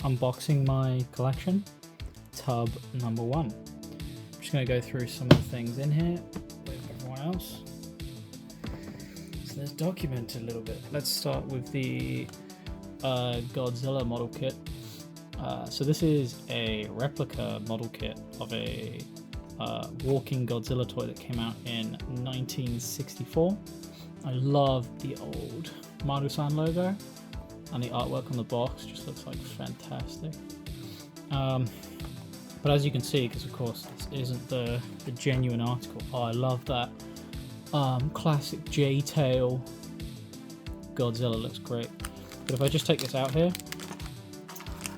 unboxing my collection, tub number 1. I'm just going to go through some of the things in here with everyone else. So let's document it a little bit. Let's start with the Godzilla model kit. So this is a replica model kit of a walking Godzilla toy that came out in 1964. I love the old Maru-san logo, and the artwork on the box just looks like fantastic. But as you can see, because of course this isn't the genuine article, I love that classic J-tail Godzilla, looks great. But if I just take this out here,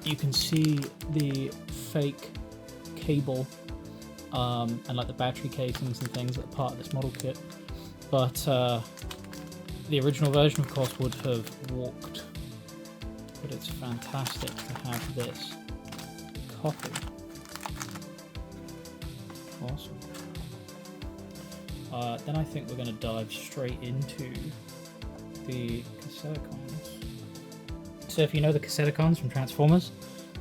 you can see the fake cable and like the battery casings and things that are part of this model kit. But the original version, of course, would have walked. But it's fantastic to have this copy. Awesome. Then I think we're going to dive straight into the Cassetticons. So if you know the Cassetticons from Transformers,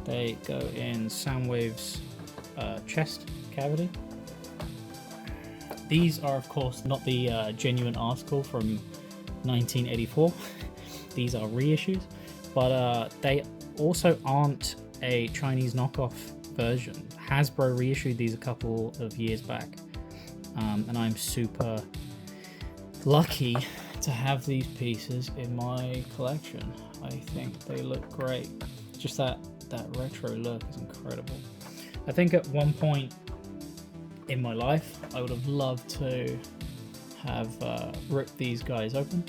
they go in Soundwave's chest cavity. These are, of course, not the genuine article from 1984. These are reissues, but they also aren't a Chinese knockoff version. Hasbro reissued these a couple of years back, and I'm super lucky to have these pieces in my collection. I think they look great. Just that retro look is incredible. I think at one point in my life I would have loved to have ripped these guys open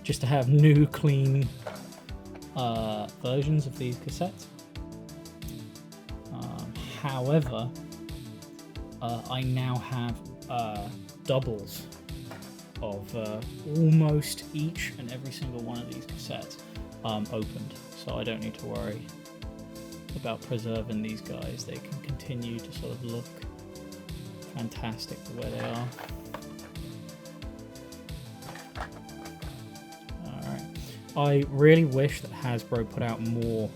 just to have new clean versions of these cassettes. However, I now have doubles of almost each and every single one of these cassettes opened, so I don't need to worry about preserving these guys. They can continue to sort of look fantastic the way they are. Alright, I really wish that Hasbro put out more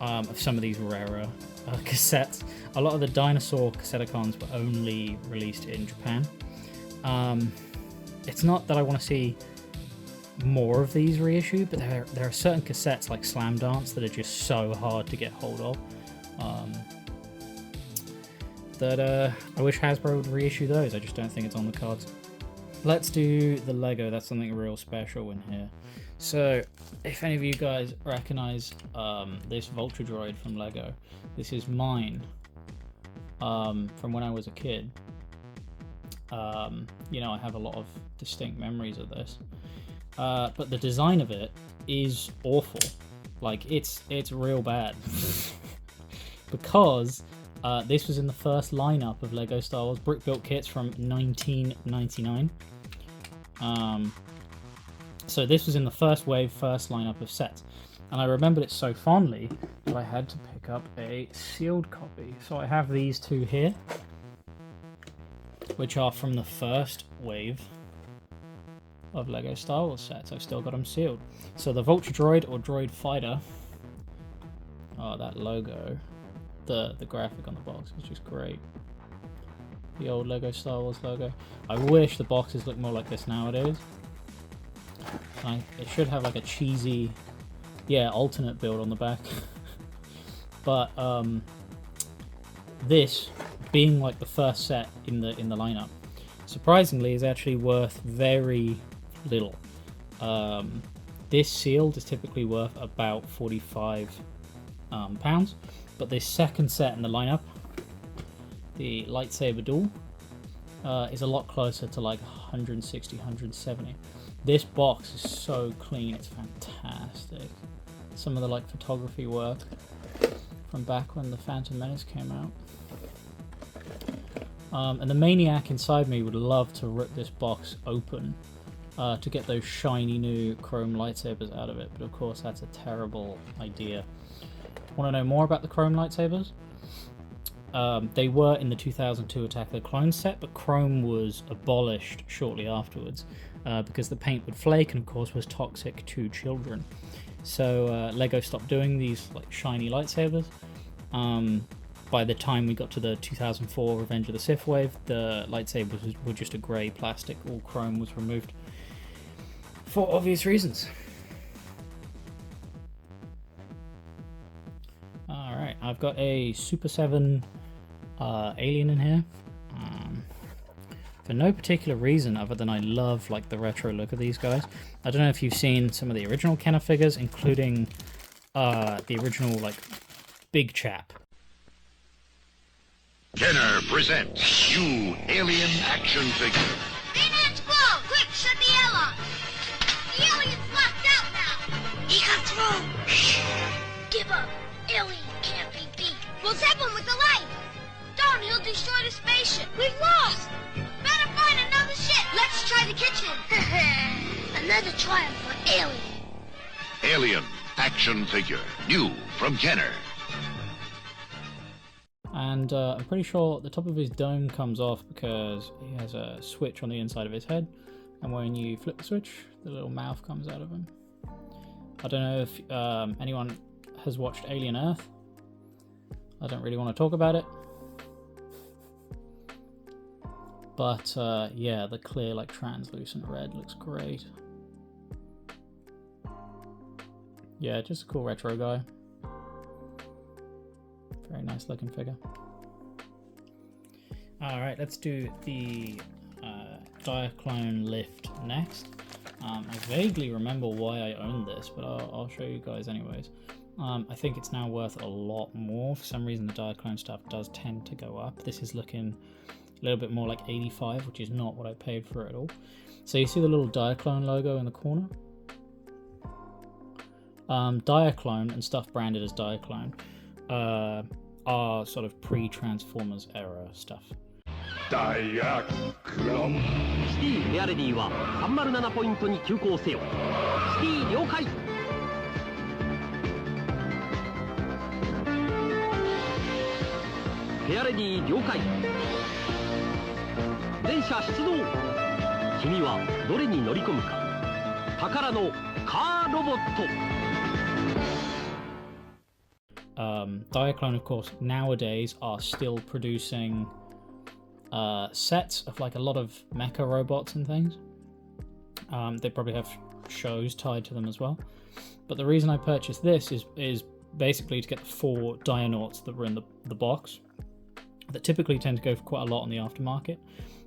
of some of these rarer cassettes. A lot of the dinosaur Cassetticons were only released in Japan. It's not that I want to see more of these reissued, but there are certain cassettes like Slam Dance that are just so hard to get hold of. That I wish Hasbro would reissue those. I just don't think it's on the cards. Let's do the Lego. That's something real special in here. So if any of you guys recognize this Vulture Droid from Lego, this is mine from when I was a kid. You know, I have a lot of distinct memories of this, but the design of it is awful. Like it's real bad because this was in the first lineup of Lego Star Wars brick built kits from 1999. So this was in the first wave, first lineup of sets, and I remembered it so fondly that I had to pick up a sealed copy. So I have these two here, which are from the first wave of Lego Star Wars sets. I've still got them sealed. So the Vulture Droid or Droid Fighter, that logo, the graphic on the box is just great. The old Lego Star Wars logo. I wish the boxes look more like this nowadays. It should have like a cheesy, alternate build on the back. But this, being like the first set in the lineup, surprisingly is actually worth very little. This sealed is typically worth about £45, but this second set in the lineup, the lightsaber duel, is a lot closer to like 160, 170. This box is so clean, it's fantastic. Some of the like photography work from back when the Phantom Menace came out. And the maniac inside me would love to rip this box open to get those shiny new chrome lightsabers out of it, but of course that's a terrible idea. Want to know more about the chrome lightsabers? They were in the 2002 Attack of the Clones set, but chrome was abolished shortly afterwards because the paint would flake and of course was toxic to children. So Lego stopped doing these like shiny lightsabers. By the time we got to the 2004 Revenge of the Sith wave, the lightsabers were just a grey plastic. All chrome was removed for obvious reasons. Alright, I've got a Super 7 alien in here. For no particular reason other than I love like the retro look of these guys. I don't know if you've seen some of the original Kenner figures, including the original like big chap. Kenner presents new alien action figure. Phoenix Glow! Quick, shut the airlock! The alien's locked out now! He got through! Give up! Alien can't be beat! We'll zap him with the light! Don't, he'll destroy the spaceship! We've lost! Better find another ship! Let's try the kitchen! Another triumph for Alien! Alien action figure. New from Kenner. And I'm pretty sure the top of his dome comes off because he has a switch on the inside of his head, and when you flip the switch, the little mouth comes out of him. I don't know if anyone has watched Alien Earth. I don't really want to talk about it. But yeah, the clear like translucent red looks great. Yeah, just a cool retro guy. Very nice looking figure. Alright, let's do the Diaclone lift next. I vaguely remember why I owned this, but I'll show you guys anyways. I think it's now worth a lot more. For some reason the Diaclone stuff does tend to go up. This is looking a little bit more like 85, which is not what I paid for it at all. So you see the little Diaclone logo in the corner? Diaclone and stuff branded as Diaclone are sort of pre-Transformers era stuff. Diaclone. シティレアレディは307ポイントに急行せよ。シティ了解。レアレディ了解。全車出動。君はどれに乗り込むか。宝のカーロボット。Diaclone, of course, nowadays are still producing sets of like a lot of mecha robots and things. They probably have shows tied to them as well. But the reason I purchased this is basically to get the 4 Dionauts that were in the box, that typically tend to go for quite a lot on the aftermarket.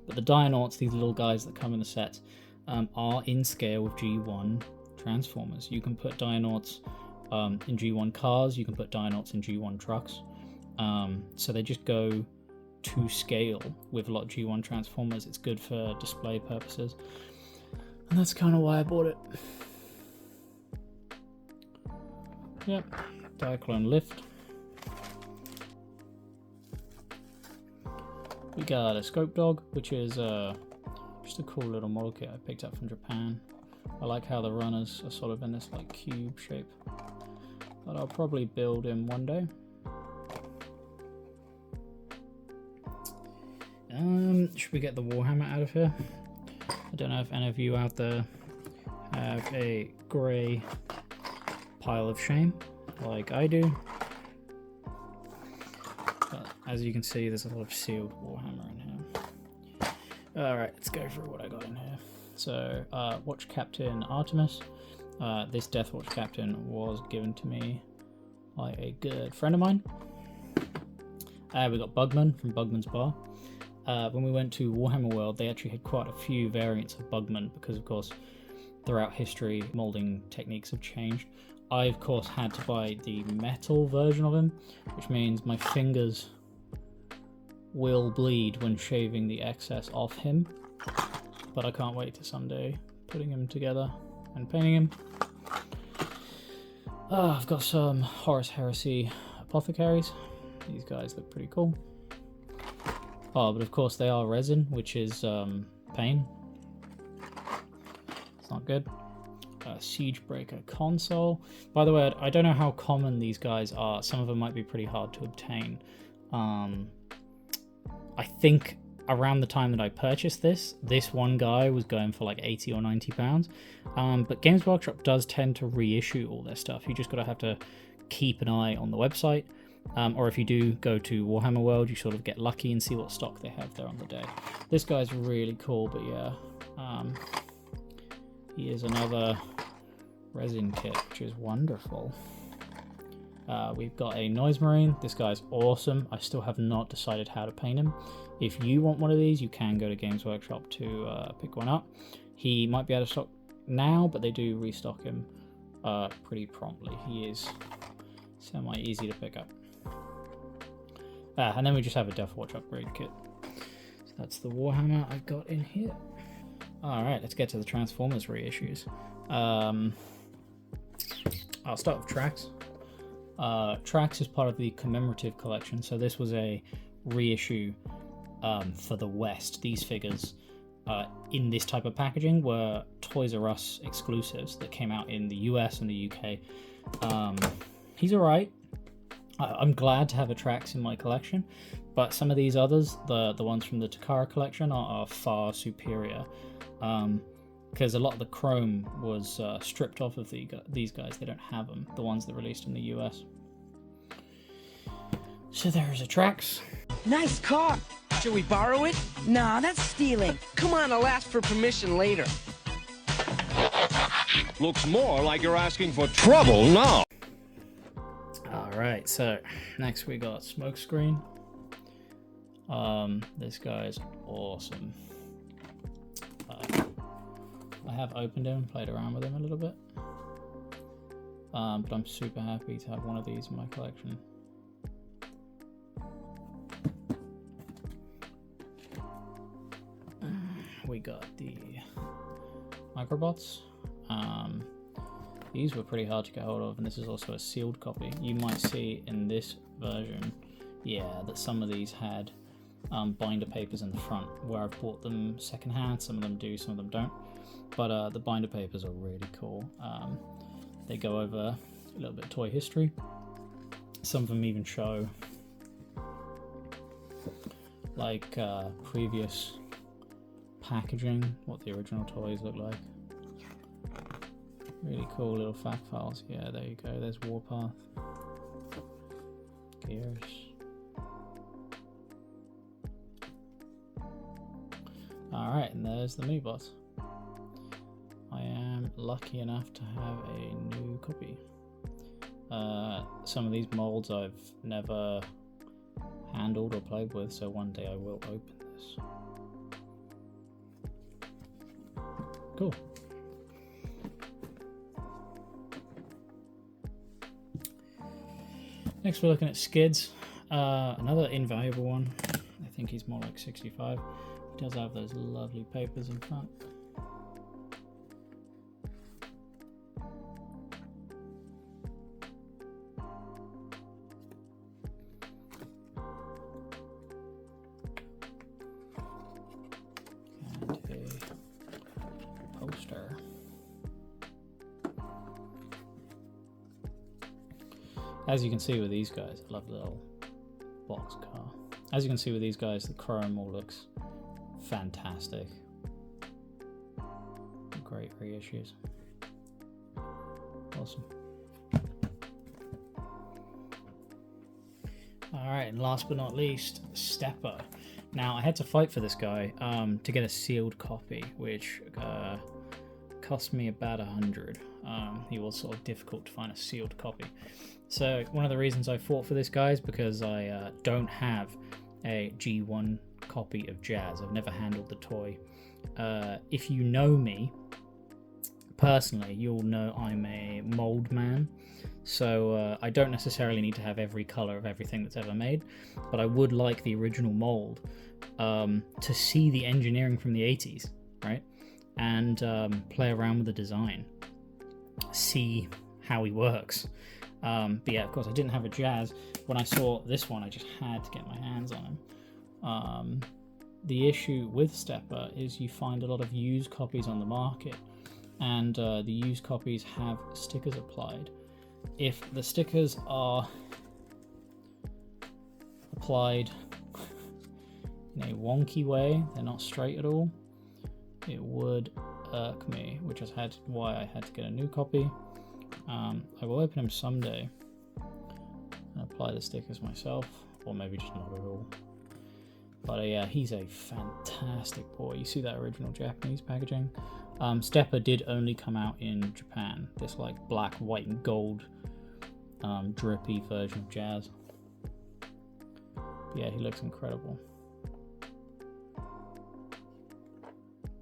But the Dionauts, these little guys that come in the sets, are in scale with G1 Transformers. You can put Dionauts in G1 cars, you can put Dionauts in G1 trucks. So they just go to scale with a lot of G1 Transformers. It's good for display purposes. And that's kind of why I bought it. Yep, Diaclone lift. We got a Scope Dog, which is just a cool little model kit I picked up from Japan. I like how the runners are sort of in this like cube shape. But I'll probably build him one day. Should we get the Warhammer out of here? I don't know if any of you out there have a grey pile of shame like I do. But as you can see, there's a lot of sealed Warhammer in here. Alright, let's go through what I got in here. So, Watch Captain Artemis. This Death Watch Captain was given to me by a good friend of mine. We got Bugman from Bugman's Bar. When we went to Warhammer World, they actually had quite a few variants of Bugman because, of course, throughout history, molding techniques have changed. I, of course, had to buy the metal version of him, which means my fingers will bleed when shaving the excess off him. But I can't wait to someday putting him together and painting him. I've got some Horus Heresy Apothecaries. These guys look pretty cool. Oh, but of course they are resin, which is pain. It's not good. Siegebreaker console. By the way, I don't know how common these guys are. Some of them might be pretty hard to obtain. I think around the time that I purchased this one guy was going for like 80 or 90 pounds. But Games Workshop does tend to reissue all their stuff. You just gotta have to keep an eye on the website, or if you do go to Warhammer World, you sort of get lucky and see what stock they have there on the day. This guy's really cool, but yeah, he is another resin kit, which is wonderful. We've got a Noise Marine. This guy's awesome. I still have not decided how to paint him. If you want one of these, you can go to Games Workshop to pick one up. He might be out of stock now, but they do restock him pretty promptly. He is semi-easy to pick up. And then we just have a Death Watch upgrade kit. So that's the Warhammer I've got in here. Alright, let's get to the Transformers reissues. I'll start with Trax. Trax is part of the commemorative collection, so this was a reissue for the West. These figures in this type of packaging were Toys R Us exclusives that came out in the US and the UK. He's alright. I'm glad to have a Trax in my collection, but some of these others, the ones from the Takara collection, are far superior. Because a lot of the chrome was stripped off of these guys. They don't have them, the ones that released in the US. So there's a Trax. Nice car. Should we borrow it? Nah, that's stealing. Come on, I'll ask for permission later. Looks more like you're asking for trouble now. Alright, so next we got Smokescreen. This guy's awesome. I have opened him, played around with him a little bit. But I'm super happy to have one of these in my collection. We got the Microbots. These were pretty hard to get hold of, and this is also a sealed copy. You might see in this version, that some of these had binder papers in the front, where I've bought them secondhand. Some of them do, some of them don't. But the binder papers are really cool. They go over a little bit of toy history. Some of them even show like previous packaging, what the original toys look like. Really cool little fact files. Yeah, there you go. There's Warpath. Gears. Alright, and there's the Meebots. I am lucky enough to have a new copy. Some of these molds I've never handled or played with, so one day I will open this. Cool. Next we're looking at Skids. Another invaluable one. I think he's more like 65. He does have those lovely papers in front. And a poster. As you can see with these guys, I love the little box car. As you can see with these guys, the chrome all looks fantastic. Great reissues. Awesome. Alright, and last but not least, Stepper. Now, I had to fight for this guy to get a sealed copy, which cost me about 100. He was sort of difficult to find a sealed copy. So one of the reasons I fought for this guy is because I don't have a G1 copy of Jazz. I've never handled the toy. If you know me personally, you'll know I'm a mold man. So I don't necessarily need to have every color of everything that's ever made, but I would like the original mold to see the engineering from the 80s, right? And play around with the design, see how he works. But yeah, of course, I didn't have a Jazz. When I saw this one, I just had to get my hands on him. The issue with Stepper is you find a lot of used copies on the market, and the used copies have stickers applied. If the stickers are applied in a wonky way. They're not straight at all. It would irk me, which is why I had to get a new copy. I will open him someday and apply the stickers myself, or maybe just not at all. But yeah, he's a fantastic boy. You see that original Japanese packaging? Stepper did only come out in Japan. This like black, white, and gold drippy version of Jazz. Yeah, he looks incredible.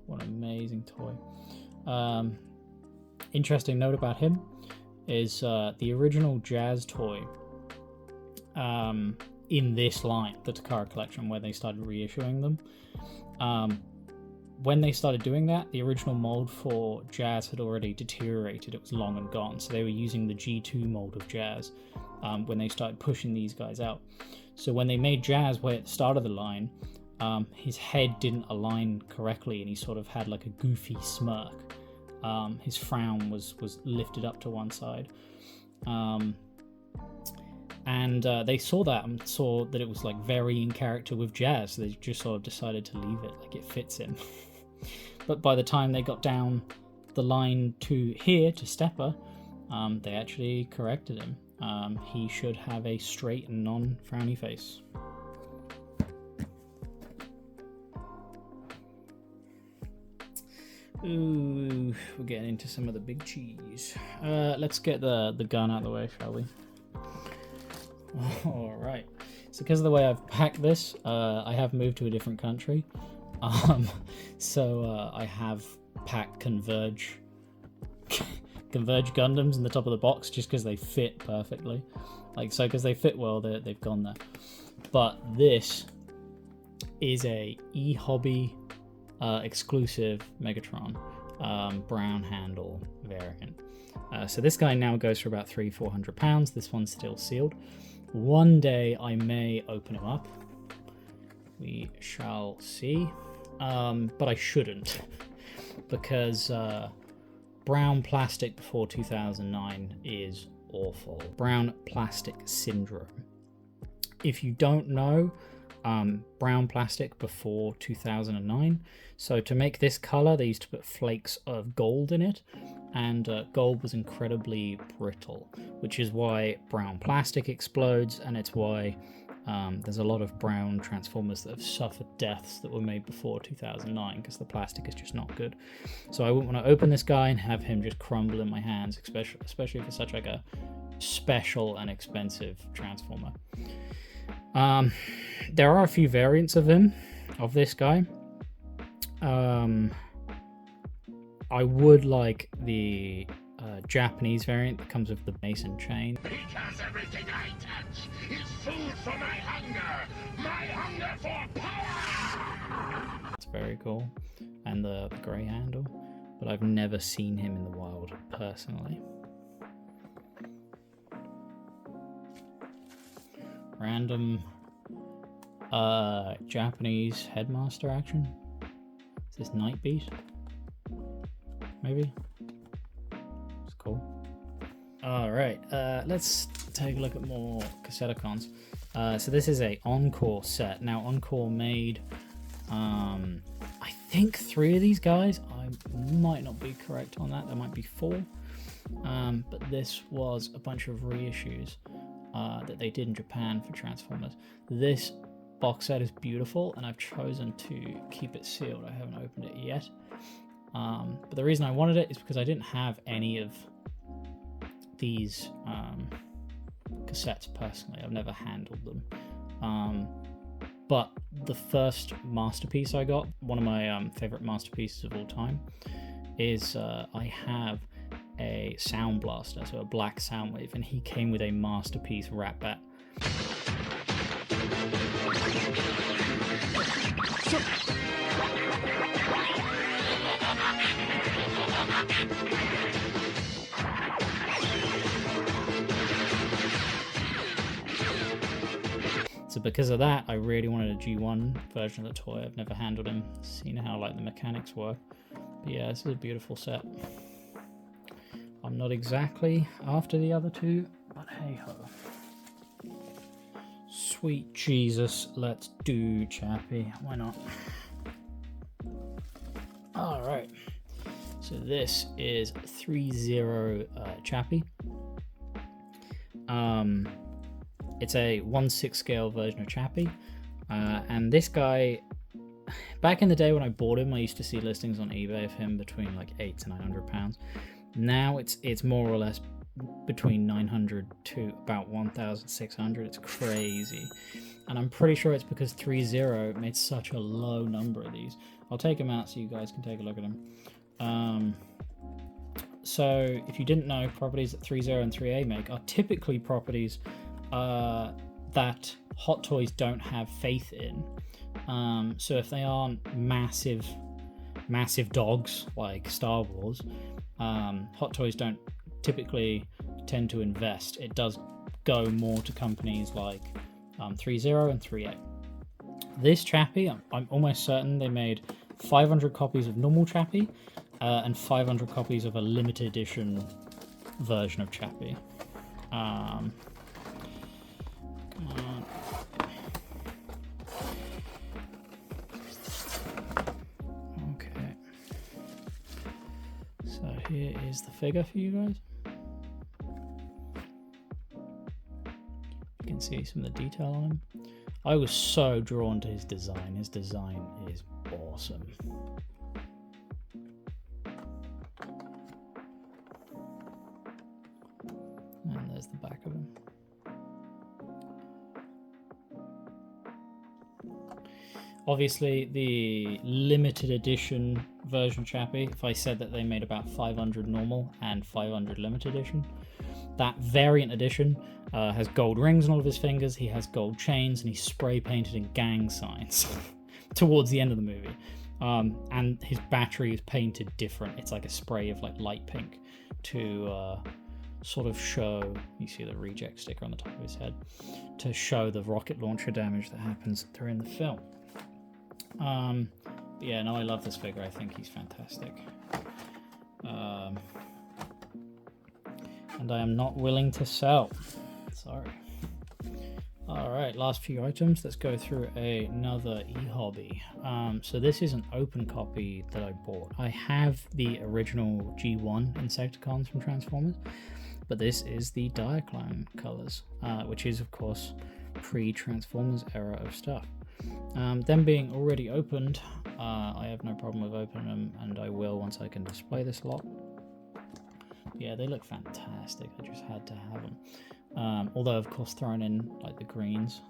What an amazing toy. Interesting note about him is the original Jazz toy in this line, the Takara collection, where they started reissuing them. When they started doing that, the original mold for Jazz had already deteriorated. It was long and gone. So they were using the G2 mold of Jazz when they started pushing these guys out. So when they made Jazz way at the start of the line, his head didn't align correctly and he sort of had like a goofy smirk. His frown was lifted up to one side. And they saw that and saw that it was like very in character with Jazz. So they just sort of decided to leave it, like it fits him. But by the time they got down the line to here, to Stepper, they actually corrected him. He should have a straight and non-frowny face. Ooh, we're getting into some of the big cheese. Let's get the gun out of the way, shall we? Alright, so because of the way I've packed this, I have moved to a different country. So I have packed Converge Gundams in the top of the box just because they fit perfectly. Like, so because they fit well, they've gone there. But this is a eHobby exclusive Megatron brown handle variant. So this guy now goes for about £300-400. This one's still sealed. One day I may open him up. We shall see. But I shouldn't, because brown plastic before 2009 is awful. Brown plastic syndrome. If you don't know, brown plastic before 2009. So to make this color, they used to put flakes of gold in it, and gold was incredibly brittle, which is why brown plastic explodes, and it's why there's a lot of brown Transformers that have suffered deaths that were made before 2009 because the plastic is just not good. So I wouldn't want to open this guy and have him just crumble in my hands, especially for such like a special and expensive Transformer. There are a few variants of him, of this guy. I would like the Japanese variant that comes with the Mason chain. Because everything I touch is food for my hunger for power! It's very cool. And the grey handle. But I've never seen him in the wild, personally. Random Japanese headmaster action. Is this Night Beat? Maybe? It's cool. Alright, let's take a look at more Cassetticons. So this is a Encore set. Now Encore made I think 3 of these guys. I might not be correct on that. There might be 4. But this was a bunch of reissues that they did in Japan for Transformers. This box set is beautiful, and I've chosen to keep it sealed. I haven't opened it yet. But the reason I wanted it is because I didn't have any of these cassettes personally. I've never handled them. But the first masterpiece I got, one of my favorite masterpieces of all time, is I have a Sound Blaster, so a black Soundwave, and he came with a masterpiece Rat-Bat. So because of that, I really wanted a G1 version of the toy. I've never handled him, seen how like the mechanics work. But yeah, this is a beautiful set. I'm not exactly after the other two, but hey ho. Sweet Jesus, let's do Chappie. Why not? Alright. So this is 3-0 Chappie. It's a 1/6 scale version of Chappie. And this guy, back in the day when I bought him, I used to see listings on eBay of him between like £800 to £900. Now it's more or less between 900 to about 1,600. It's crazy, and I'm pretty sure it's because 3-0 made such a low number of these. I'll take them out so you guys can take a look at them. So if you didn't know, properties that 3-0 and 3A make are typically properties that Hot Toys don't have faith in. So if they aren't massive dogs like Star Wars, Hot Toys don't typically tend to invest. It does go more to companies like 3-0 and 3A. This Chappie, I'm almost certain they made 500 copies of normal Chappie and 500 copies of a limited edition version of Chappie. Come on. Okay. So here is the figure for you guys. You can see some of the detail on him. I was so drawn to his design. His design is awesome. And there's the back of him. Obviously, the limited edition version of Chappie, if I said that they made about 500 normal and 500 limited edition, that variant edition has gold rings on all of his fingers, he has gold chains, and he's spray painted in gang signs towards the end of the movie. And his battery is painted different. It's like a spray of like light pink to sort of show, you see the reject sticker on the top of his head, to show the rocket launcher damage that happens during the film. But yeah, no, I love this figure. I think he's fantastic. And I am not willing to sell. Sorry. Alright, last few items. Let's go through another e-hobby. So this is an open copy that I bought. I have the original G1 Insecticons from Transformers, but this is the Diaclone colors, which is of course pre-Transformers era of stuff. Them being already opened, I have no problem with opening them, and I will once I can display this lot. Yeah, they look fantastic. I just had to have them. Although, of course, throwing in like the greens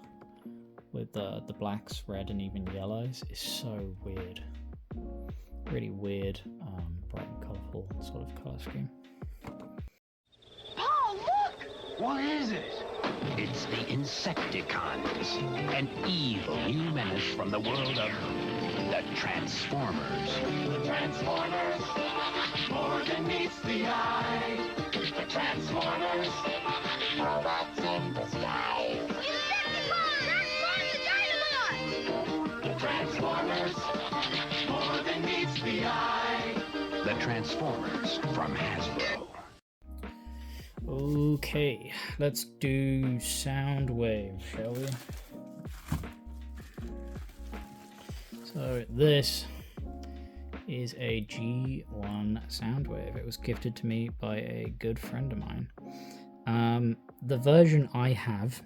with the blacks, red, and even yellows is so weird. Really weird, bright and colourful sort of colour scheme. Oh, look! What is it? It's the Insecticons, an evil new menace from the world of the Transformers. The Transformers, more than meets the eye. The Transformers, robots in disguise. Insecticons! That's part of the Dynamite! The Transformers, more than meets the eye. The Transformers from Hasbro. Okay, let's do Soundwave, shall we? So this is a G1 Soundwave. It was gifted to me by a good friend of mine. The version I have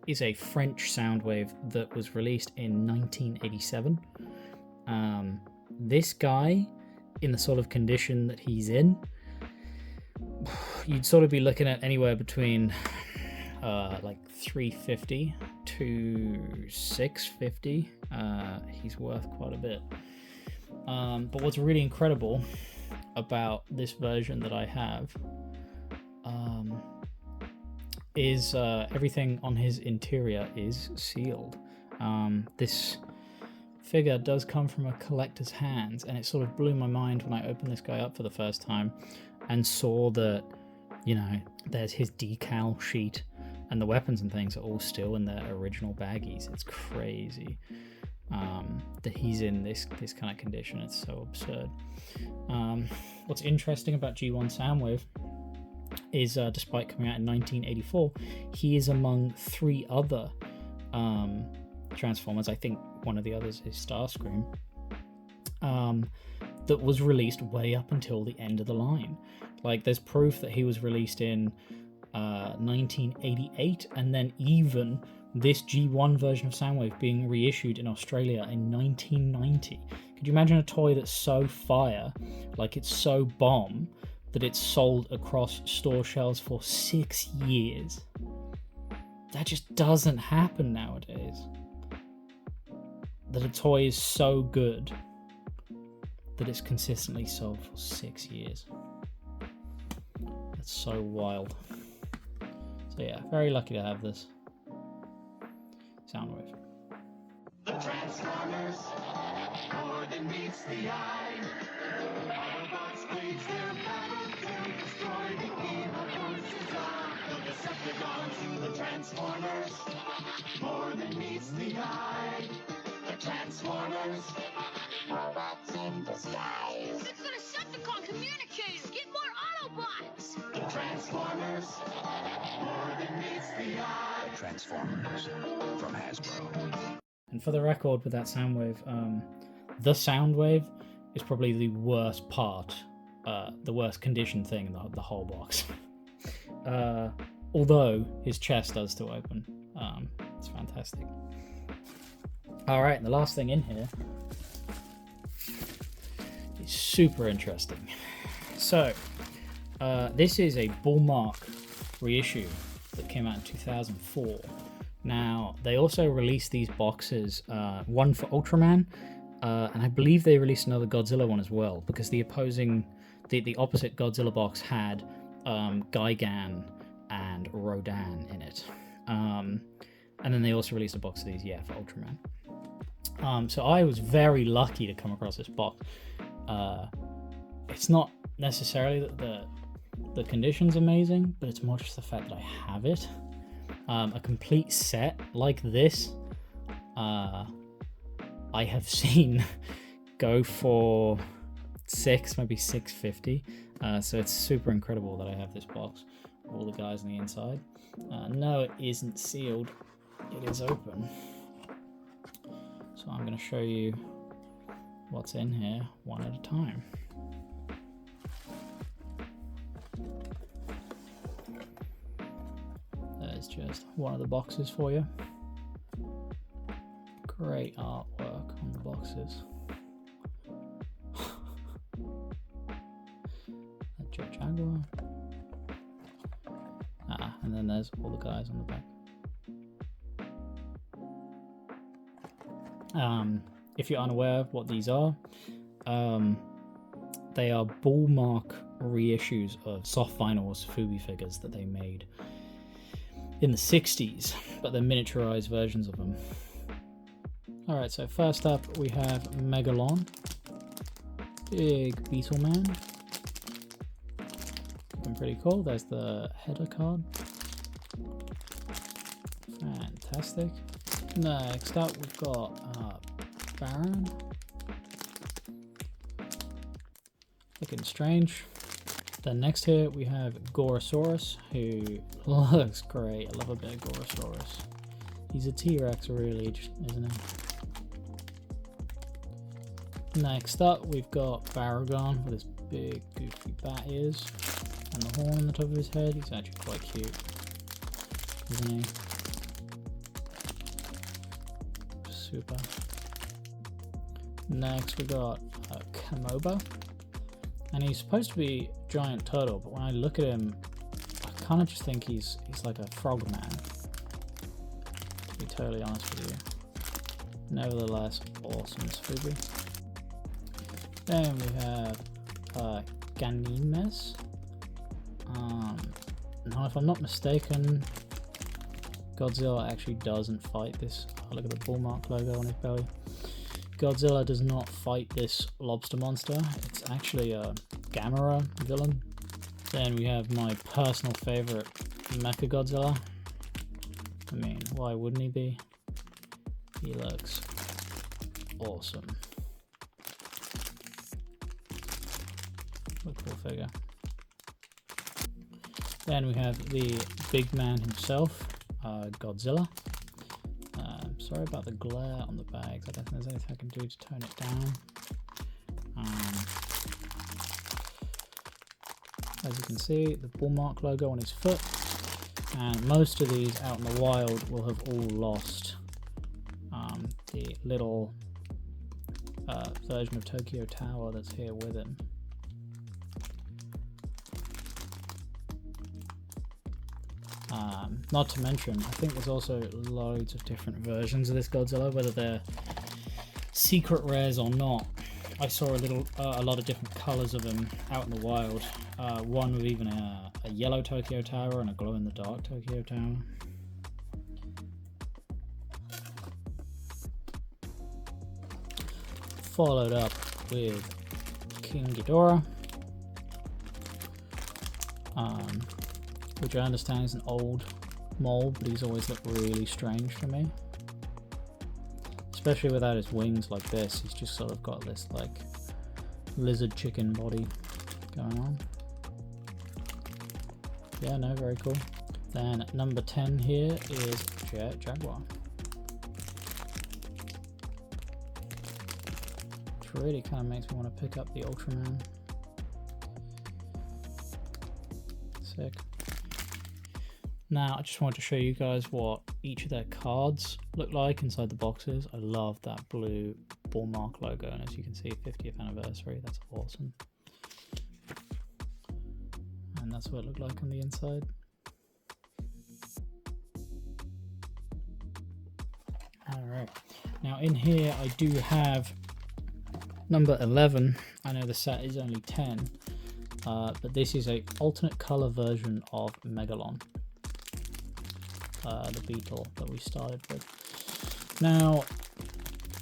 is a French Soundwave that was released in 1987. This guy, in the sort of condition that he's in, you'd sort of be looking at anywhere between like 350 to 650. He's worth quite a bit. But what's really incredible about this version that I have is everything on his interior is sealed. This figure does come from a collector's hands, and it sort of blew my mind when I opened this guy up for the first time and saw that, you know, there's his decal sheet and the weapons and things are all still in their original baggies. It's crazy that he's in this kind of condition. It's so absurd. What's interesting about G1 Soundwave is, despite coming out in 1984, he is among 3 other Transformers. I think one of the others is Starscream. That was released way up until the end of the line. Like, there's proof that he was released in 1988, and then even this G1 version of Soundwave being reissued in Australia in 1990. Could you imagine a toy that's so fire, like it's so bomb, that it's sold across store shelves for 6 years? That just doesn't happen nowadays. That a toy is so good that it's consistently sold for 6 years. That's so wild. So yeah, very lucky to have this Soundwave. The Transformers, more than meets the eye. Autobots wage their battle to destroy the evil forces of the Decepticons. The Transformers, more than meets the eye. The Transformers, robots in disguise. It's the Decepticon communicators! Get more Autobots! The Transformers, more than meets the eye. Transformers from Hasbro. And for the record, with that Soundwave, the Soundwave is probably the worst part, the worst conditioned thing in the whole box. Although his chest does still open. It's fantastic. Alright, the last thing in here is super interesting. So, this is a Bullmark reissue that came out in 2004. Now, they also released these boxes, one for Ultraman, and I believe they released another Godzilla one as well, because the opposite Godzilla box had Gigan and Rodan in it. And then they also released a box of these, yeah, for Ultraman. So I was very lucky to come across this box. It's not necessarily that the condition's amazing, but it's more just the fact that I have it. A complete set like this, I have seen go for maybe $6.50. So it's super incredible that I have this box with all the guys on the inside. No, it isn't sealed. It is open. So I'm going to show you what's in here one at a time. There's just one of the boxes for you. Great artwork on the boxes. A Jet Jaguar. And then there's all the guys on the back. If you're unaware of what these are, they are Bullmark reissues of soft vinyls Fubi figures that they made in the 60s, but they're miniaturized versions of them. Alright, so first up we have Megalon, big Beetle Man. Looking pretty cool. There's the header card. Fantastic. Next up we've got Baron. Looking strange. Then next here we have Gorosaurus, who looks great. I love a bit of Gorosaurus. He's a T-Rex really, isn't he? Next up we've got Baragon with his big goofy bat ears and the horn on the top of his head. He's actually quite cute, isn't he? Super. Next we got Kamoba, and he's supposed to be a giant turtle, but when I look at him I kind of just think he's like a frog man, to be totally honest with you. Nevertheless, awesome Scooby. Then we have Ganymes. Now if I'm not mistaken, Godzilla actually doesn't fight this. Oh, look at the Bullmark logo on his belly. Godzilla does not fight this lobster monster. It's actually a Gamera villain. Then we have my personal favorite, Mechagodzilla. I mean, why wouldn't he be? He looks awesome. What a cool figure. Then we have the big man himself, Godzilla. Sorry about the glare on the bags. I don't think there's anything I can do to tone it down. As you can see, the Bullmark logo on his foot, and most of these out in the wild will have all lost the little version of Tokyo Tower that's here with him. Not to mention, I think there's also loads of different versions of this Godzilla, whether they're secret rares or not. I saw a lot of different colors of them out in the wild. One with even a yellow Tokyo Tower and a glow-in-the-dark Tokyo Tower. Followed up with King Ghidorah, which I understand is an old mold, but he's always looked really strange to me. Especially without his wings like this, he's just sort of got this like lizard chicken body going on. Yeah, no, very cool. Then number 10 here is Jet Jaguar. Which really kind of makes me want to pick up the Ultraman. Sick. Now, I just wanted to show you guys what each of their cards look like inside the boxes. I love that blue Bullmark logo, and as you can see, 50th anniversary, that's awesome. And that's what it looked like on the inside. Alright, now in here I do have number 11. I know the set is only 10, but this is a alternate color version of Megalon. The beetle that we started with. Now,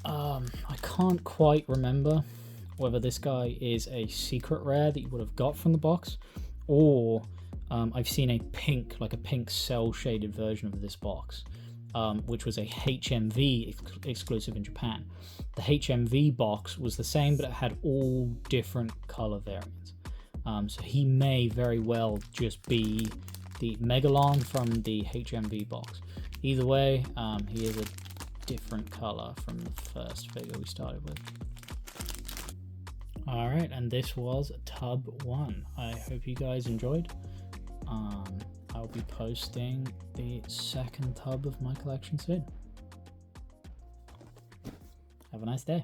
I can't quite remember whether this guy is a secret rare that you would have got from the box, or I've seen a pink cell shaded version of this box, which was a HMV exclusive in Japan. The HMV box was the same, but it had all different color variants. So he may very well just be the Megalon from the HMV box. Either way, he is a different color from the first figure we started with. Alright, and this was Tub 1. I hope you guys enjoyed. I'll be posting the second tub of my collection soon. Have a nice day.